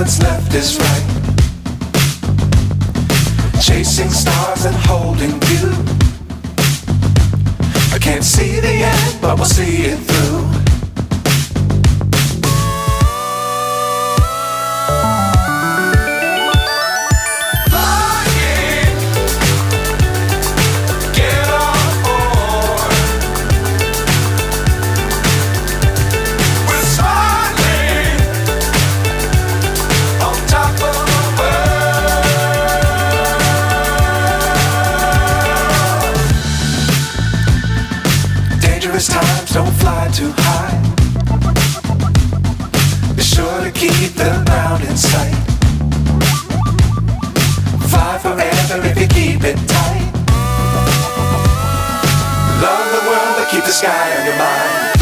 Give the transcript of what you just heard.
what's left is right. Chasing stars and holding you. I can't see the end, but we'll see it through. Times don't fly too high. Be sure to keep the ground in sight. Fly forever if you keep it tight. Love the world but keep the sky on your mind.